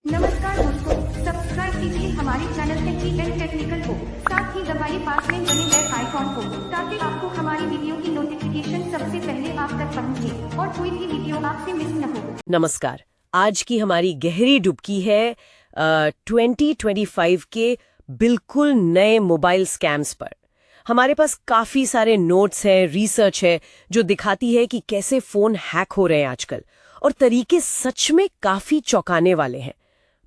नमस्कार दोस्तों, सब्सक्राइब कीजिए हमारे चैनल टेक्निकल को, साथ ही दबाइए पास में बने बेल आइकॉन को, ताकि आपको हमारी वीडियो की नोटिफिकेशन सबसे पहले आप तक पहुंचे और कोई भी वीडियो आपसे मिस न हो। नमस्कार। आज की हमारी गहरी डुबकी है 2025 के बिल्कुल नए मोबाइल स्कैम्स पर। हमारे पास काफी सारे नोट्स हैं, रिसर्च है जो दिखाती है कि कैसे फोन हैक हो रहे हैं आजकल, और तरीके सच में काफी चौंकाने वाले हैं।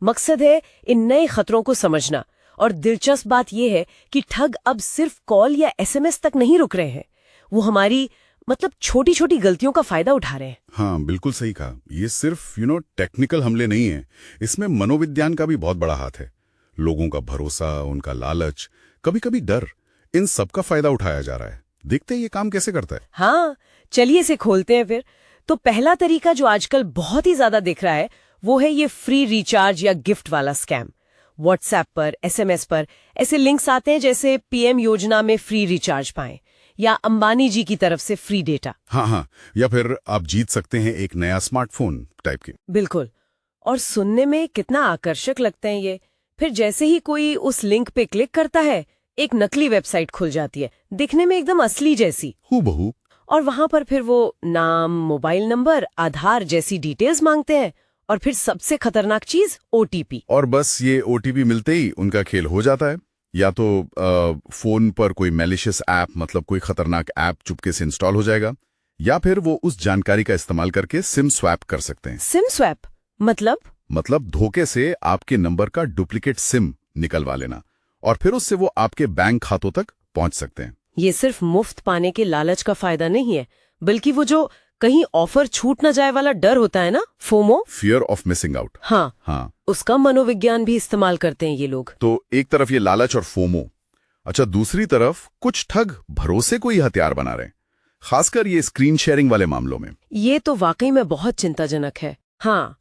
मकसद है इन नए खतरों को समझना, और दिलचस्प बात यह है कि ठग अब सिर्फ कॉल या एसएमएस तक नहीं रुक रहे हैं, वो हमारी छोटी छोटी गलतियों का फायदा उठा रहे हैं। हाँ, बिल्कुल सही कहा। ये सिर्फ टेक्निकल हमले नहीं है, इसमें मनोविज्ञान का भी बहुत बड़ा हाथ है। लोगों का भरोसा, उनका लालच, कभी कभी डर, इन सब का फायदा उठाया जा रहा है। देखते हैं ये काम कैसे करता है। हाँ, चलिए इसे खोलते हैं फिर। तो पहला तरीका जो आजकल बहुत ही ज्यादा दिख रहा है वो है ये फ्री रिचार्ज या गिफ्ट वाला स्कैम। व्हाट्सएप पर, एसएमएस पर ऐसे लिंक्स आते हैं जैसे पीएम योजना में फ्री रिचार्ज पाएं, या अंबानी जी की तरफ से फ्री डेटा। हाँ, या फिर आप जीत सकते हैं एक नया स्मार्टफोन टाइप की। बिल्कुल, और सुनने में कितना आकर्षक लगते हैं ये। फिर जैसे ही कोई उस लिंक पे क्लिक करता है, एक नकली वेबसाइट खुल जाती है, दिखने में एकदम असली जैसी, हूबहू। और वहां पर फिर वो नाम, मोबाइल नंबर, आधार जैसी डिटेल्स मांगते हैं, और फिर सबसे खतरनाक चीज ओटीपी। और बस ये ओटीपी मिलते ही उनका खेल हो जाता है। या तो फोन पर कोई मैलिशियस ऐप, मतलब कोई खतरनाक ऐप चुपके से इंस्टॉल हो जाएगा, या फिर वो उस जानकारी का इस्तेमाल करके सिम स्वैप कर सकते हैं। सिम स्वैप मतलब धोखे से आपके नंबर का डुप्लीकेट सिम निकलवा लेना, और फिर उससे वो आपके बैंक खातों तक पहुंच सकते हैं। ये सिर्फ मुफ्त पाने के लालच का फायदा नहीं है, बल्कि वो जो कहीं ऑफर छूट न जाए वाला डर होता है ना, FOMO, fear of missing out. हाँ, उसका मनोविज्ञान भी इस्तेमाल करते हैं ये लोग। तो एक तरफ ये लालच और फोमो, अच्छा, दूसरी तरफ कुछ ठग भरोसे को ही हथियार बना रहे हैं, खासकर ये स्क्रीन शेयरिंग वाले मामलों में। ये तो वाकई में बहुत चिंताजनक है। हाँ,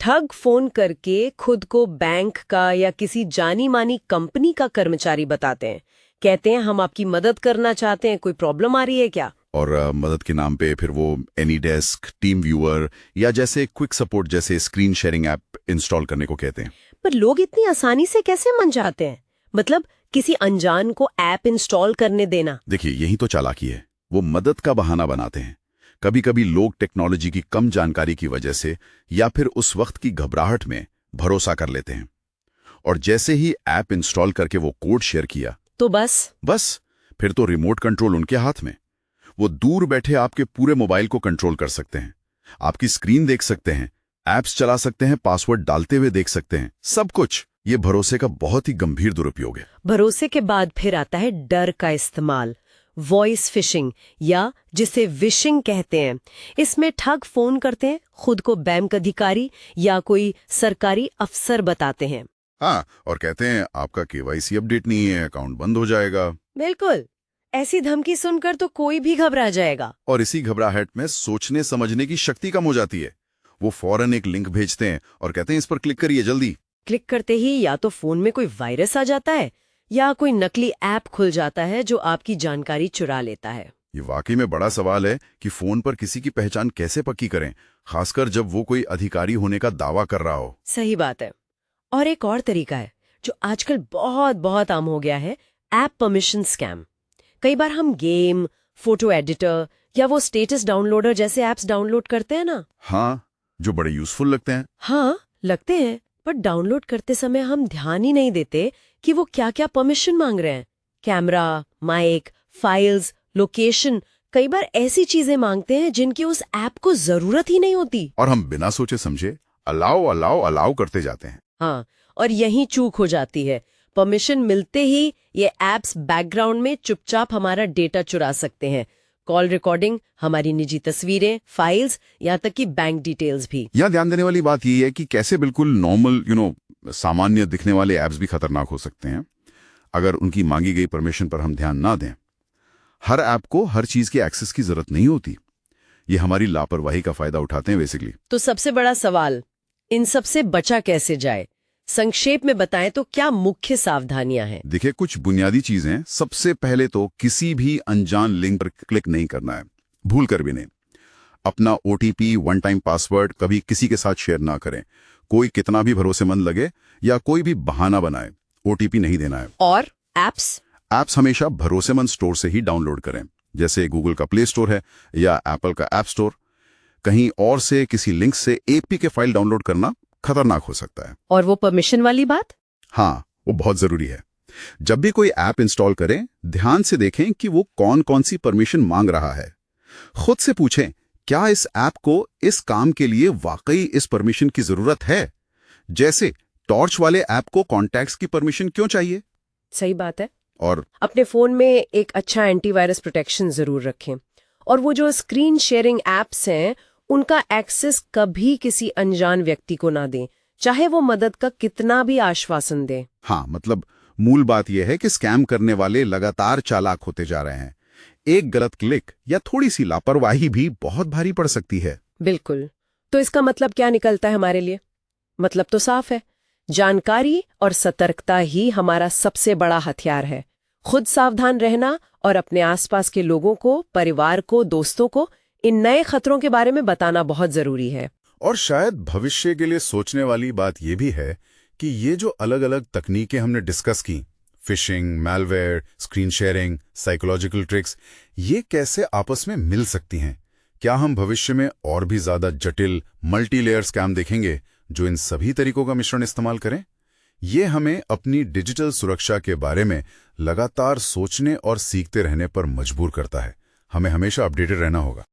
ठग फोन करके खुद को बैंक का या किसी जानी मानी कंपनी का कर्मचारी बताते हैं, कहते हैं हम आपकी मदद करना चाहते हैं, कोई प्रॉब्लम आ रही है क्या। और मदद के नाम पे फिर वो एनीडेस्क, टीम व्यूअर या जैसे क्विक सपोर्ट जैसे स्क्रीन शेयरिंग ऐप इंस्टॉल करने को कहते हैं। पर लोग इतनी आसानी से कैसे मन जाते हैं, मतलब किसी अनजान को ऐप इंस्टॉल करने देना। देखिए, यही तो चालाकी है। वो मदद का बहाना बनाते हैं। कभी कभी लोग टेक्नोलॉजी की कम जानकारी की वजह से या फिर उस वक्त की घबराहट में भरोसा कर लेते हैं, और जैसे ही ऐप इंस्टॉल करके वो कोड शेयर किया तो बस फिर तो रिमोट कंट्रोल उनके हाथ में। वो दूर बैठे आपके पूरे मोबाइल को कंट्रोल कर सकते हैं, आपकी स्क्रीन देख सकते हैं, ऐप्स चला सकते हैं, पासवर्ड डालते हुए देख सकते हैं, सब कुछ। ये भरोसे का बहुत ही गंभीर दुरुपयोग है। भरोसे के बाद फिर आता है डर का इस्तेमाल, वॉइस फिशिंग, या जिसे विशिंग कहते हैं। इसमें ठग फोन करते हैं, खुद को बैंक अधिकारी या कोई सरकारी अफसर बताते हैं। हाँ, और कहते हैं आपका केवाईसी अपडेट नहीं है, अकाउंट बंद हो जाएगा। बिल्कुल, ऐसी धमकी सुनकर तो कोई भी घबरा जाएगा। और इसी घबराहट में सोचने समझने की शक्ति कम हो जाती है। वो फौरन एक लिंक भेजते हैं और कहते हैं इस पर क्लिक करिए जल्दी। क्लिक करते ही या तो फोन में कोई वायरस आ जाता है, या कोई नकली ऐप खुल जाता है जो आपकी जानकारी चुरा लेता है। ये वाकई में बड़ा सवाल है कि फोन पर किसी की पहचान कैसे पक्की करें, खासकर जब वो कोई अधिकारी होने का दावा कर रहा हो। सही बात है। और एक और तरीका है जो आजकल बहुत बहुत आम हो गया है, ऐप परमिशन स्कैम। कई बार हम गेम, फोटो एडिटर या वो स्टेटस डाउनलोडर जैसे ऐप्स डाउनलोड करते हैं ना। हाँ, जो बड़े यूजफुल लगते हैं। हाँ, लगते हैं, पर डाउनलोड करते समय हम ध्यान ही नहीं देते कि वो क्या क्या परमिशन मांग रहे हैं। कैमरा, माइक, फाइल्स, लोकेशन, कई बार ऐसी चीजें मांगते हैं जिनकी उस ऐप को जरूरत ही नहीं होती, और हम बिना सोचे समझे अलाउ अलाउ अलाउ करते जाते हैं। हाँ, और यही चूक हो जाती है। परमिशन मिलते ही ये ऐप्स बैकग्राउंड में चुपचाप हमारा डेटा चुरा सकते हैं, कॉल रिकॉर्डिंग, हमारी निजी तस्वीरें, फाइल्स, यहाँ तक कि बैंक डिटेल्स भी। यहाँ ध्यान देने वाली बात यह है कि कैसे बिल्कुल नॉर्मल सामान्य दिखने वाले ऐप्स भी खतरनाक हो सकते हैं अगर उनकी मांगी गई परमिशन पर हम ध्यान ना दें। हर ऐप को हर चीज के एक्सेस की जरूरत नहीं होती। ये हमारी लापरवाही का फायदा उठाते हैं बेसिकली। तो सबसे बड़ा सवाल, इन सबसे बचा कैसे जाए? संक्षेप में बताएं तो क्या मुख्य सावधानियां हैं? देखिए, कुछ बुनियादी चीजें। सबसे पहले तो किसी भी अनजान लिंक पर क्लिक नहीं करना है, भूल कर भी नहीं। अपना OTP, वन टाइम पासवर्ड कभी किसी के साथ शेयर ना करें। कोई कितना भी भरोसेमंद लगे या कोई भी बहाना बनाए, OTP नहीं देना है। और एप्स हमेशा भरोसेमंद स्टोर से ही डाउनलोड करें, जैसे गूगल का प्ले स्टोर है या एप्पल का ऐप स्टोर। कहीं और से किसी लिंक से APK फाइल डाउनलोड करना खतरनाक हो सकता है। और वो परमिशन वाली बात? हाँ, वो बहुत जरूरी है। जब भी कोई ऐप इंस्टॉल करें, ध्यान से देखें कि वो कौन कौन सी परमिशन मांग रहा है। खुद से पूछें, क्या इस ऐप को इस काम के लिए वाकई इस परमिशन की जरूरत है? जैसे टॉर्च वाले ऐप को कॉन्टैक्ट्स की परमिशन क्यों चाहिए? सही बात है। और अपने फोन में एक अच्छा एंटीवायरस प्रोटेक्शन जरूर रखें। और वो जो स्क्रीन शेयरिंग एप्स हैं, उनका एक्सेस कभी किसी अनजान व्यक्ति को ना दें, चाहे वो मदद का कितना भी आश्वासन दे। हाँ, मतलब मूल बात यह है कि स्कैम करने वाले लगातार चालाक होते जा रहे हैं। एक गलत क्लिक या थोड़ी सी लापरवाही भी बहुत भारी पड़ सकती है। बिल्कुल। तो इसका मतलब क्या निकलता है हमारे लिए? मतलब तो साफ है, जानकारी और सतर्कता ही हमारा सबसे बड़ा हथियार है। खुद सावधान रहना और अपने आसपास के लोगों को, परिवार को, दोस्तों को इन नए खतरों के बारे में बताना बहुत जरूरी है। और शायद भविष्य के लिए सोचने वाली बात यह भी है कि ये जो अलग अलग तकनीकें हमने डिस्कस की, fishing, malware, screen sharing, psychological tricks, ये कैसे आपस में मिल सकती हैं? क्या हम भविष्य में और भी ज्यादा जटिल मल्टी लेयर स्कैम देखेंगे जो इन सभी तरीकों का मिश्रण इस्तेमाल करें? ये हमें अपनी डिजिटल सुरक्षा के बारे में लगातार सोचने और सीखते रहने पर मजबूर करता है। हमें हमेशा अपडेटेड रहना होगा।